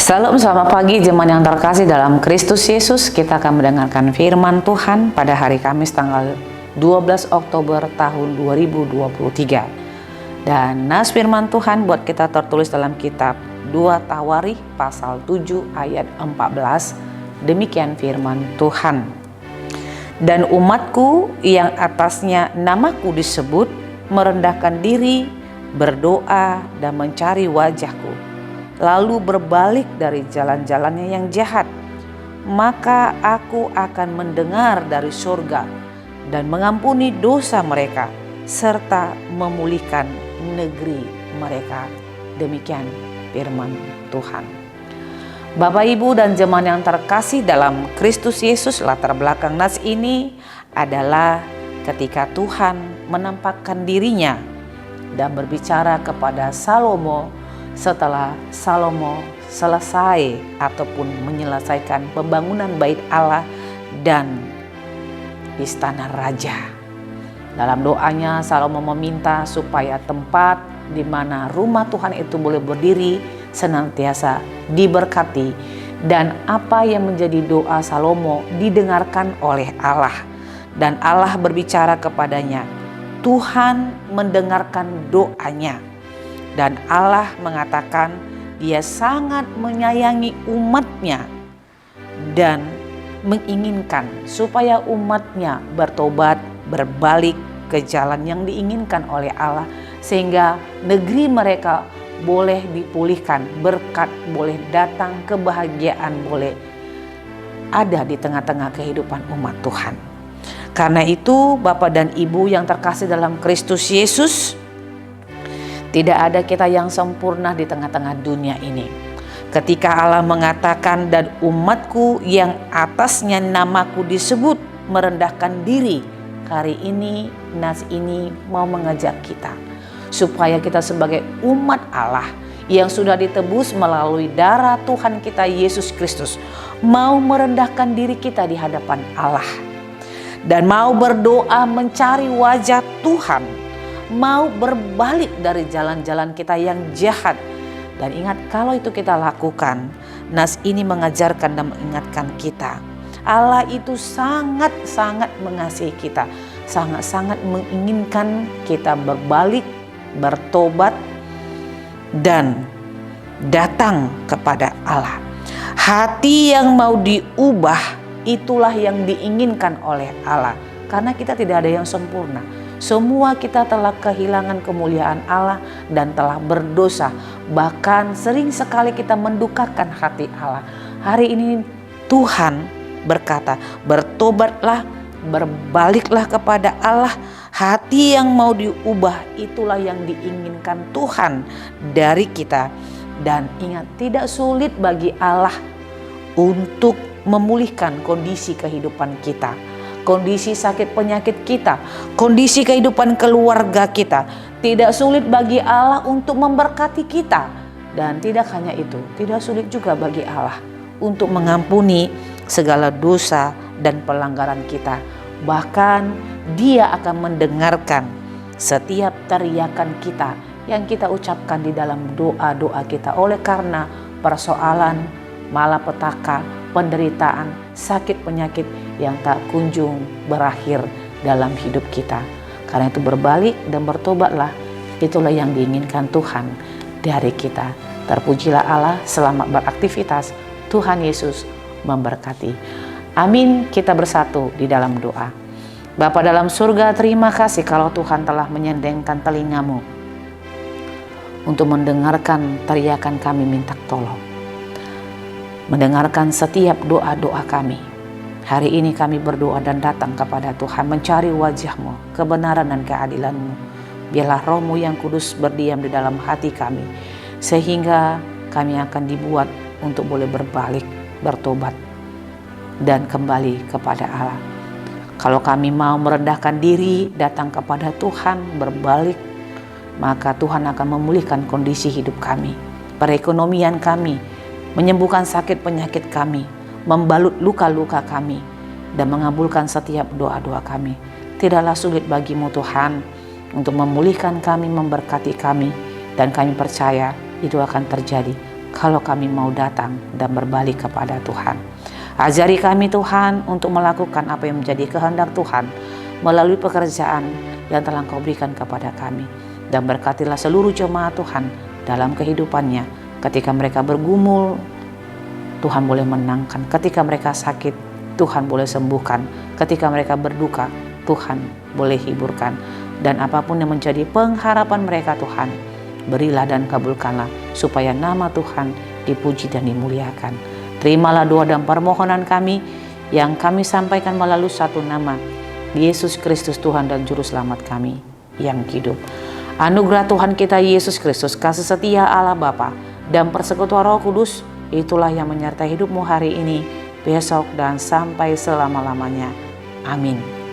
Shalom, selamat pagi jemaat yang terkasih dalam Kristus Yesus. Kita akan mendengarkan firman Tuhan pada hari Kamis tanggal 12 Oktober tahun 2023. Dan nas firman Tuhan buat kita tertulis dalam kitab 2 Tawarikh pasal 7 ayat 14. Demikian firman Tuhan. Dan umatku yang atasnya namaku disebut merendahkan diri, berdoa dan mencari wajahku, lalu berbalik dari jalan-jalannya yang jahat, maka aku akan mendengar dari surga dan mengampuni dosa mereka serta memulihkan negeri mereka. Demikian firman Tuhan. Bapak, Ibu, dan jemaat yang terkasih dalam Kristus Yesus, latar belakang nas ini adalah ketika Tuhan menampakkan dirinya dan berbicara kepada Salomo setelah Salomo selesai ataupun menyelesaikan pembangunan bait Allah dan istana raja. Dalam doanya Salomo meminta supaya tempat di mana rumah Tuhan itu boleh berdiri senantiasa diberkati, dan apa yang menjadi doa Salomo didengarkan oleh Allah, dan Allah berbicara kepadanya. Tuhan mendengarkan doanya. Dan Allah mengatakan Dia sangat menyayangi umatnya dan menginginkan supaya umatnya bertobat, berbalik ke jalan yang diinginkan oleh Allah, sehingga negeri mereka boleh dipulihkan, berkat boleh datang, kebahagiaan boleh ada di tengah-tengah kehidupan umat Tuhan. Karena itu Bapak dan Ibu yang terkasih dalam Kristus Yesus, tidak ada kita yang sempurna di tengah-tengah dunia ini. Ketika Allah mengatakan dan umatku yang atasnya namaku disebut merendahkan diri, hari ini nas ini mau mengajak kita supaya kita sebagai umat Allah yang sudah ditebus melalui darah Tuhan kita Yesus Kristus mau merendahkan diri kita di hadapan Allah dan mau berdoa mencari wajah Tuhan, mau berbalik dari jalan-jalan kita yang jahat. Dan ingat, kalau itu kita lakukan, nas ini mengajarkan dan mengingatkan kita, Allah itu sangat-sangat mengasihi kita, sangat-sangat menginginkan kita berbalik, bertobat, dan datang kepada Allah. Hati yang mau diubah, itulah yang diinginkan oleh Allah. Karena kita tidak ada yang sempurna. Semua kita telah kehilangan kemuliaan Allah dan telah berdosa. Bahkan sering sekali kita mendukakan hati Allah. Hari ini Tuhan berkata, bertobatlah, berbaliklah kepada Allah. Hati yang mau diubah itulah yang diinginkan Tuhan dari kita. Dan ingat, tidak sulit bagi Allah untuk memulihkan kondisi kehidupan kita, kondisi sakit penyakit kita, kondisi kehidupan keluarga kita. Tidak sulit bagi Allah untuk memberkati kita. Dan tidak hanya itu, tidak sulit juga bagi Allah untuk mengampuni segala dosa dan pelanggaran kita. Bahkan Dia akan mendengarkan setiap teriakan kita yang kita ucapkan di dalam doa-doa kita. Oleh karena persoalan, malapetaka, penderitaan, sakit penyakit yang tak kunjung berakhir dalam hidup kita. Karena itu berbalik dan bertobatlah, itulah yang diinginkan Tuhan dari kita. Terpujilah Allah, selamat beraktivitas. Tuhan Yesus memberkati. Amin. Kita bersatu di dalam doa. Bapa dalam surga, terima kasih kalau Tuhan telah menyendengkan telingamu untuk mendengarkan teriakan kami minta tolong, mendengarkan setiap doa-doa kami. Hari ini kami berdoa dan datang kepada Tuhan mencari wajah-Mu, kebenaran dan keadilan-Mu. Biarlah Roh-Mu yang kudus berdiam di dalam hati kami, sehingga kami akan dibuat untuk boleh berbalik, bertobat, dan kembali kepada Allah. Kalau kami mau merendahkan diri, datang kepada Tuhan, berbalik, maka Tuhan akan memulihkan kondisi hidup kami, perekonomian kami, menyembuhkan sakit penyakit kami, membalut luka-luka kami, dan mengabulkan setiap doa-doa kami. Tidaklah sulit bagi-Mu Tuhan untuk memulihkan kami, memberkati kami, dan kami percaya itu akan terjadi kalau kami mau datang dan berbalik kepada Tuhan. Ajari kami Tuhan untuk melakukan apa yang menjadi kehendak Tuhan melalui pekerjaan yang telah Engkau berikan kepada kami. Dan berkatilah seluruh jemaat Tuhan dalam kehidupannya. Ketika mereka bergumul, Tuhan boleh menangkan. Ketika mereka sakit, Tuhan boleh sembuhkan. Ketika mereka berduka, Tuhan boleh hiburkan. Dan apapun yang menjadi pengharapan mereka Tuhan, berilah dan kabulkanlah supaya nama Tuhan dipuji dan dimuliakan. Terimalah doa dan permohonan kami yang kami sampaikan melalui satu nama, Yesus Kristus Tuhan dan Juru Selamat kami yang hidup. Anugerah Tuhan kita Yesus Kristus, kasih setia Allah Bapa, dan persekutuan Roh Kudus, itulah yang menyertai hidupmu hari ini, besok, dan sampai selama-lamanya. Amin.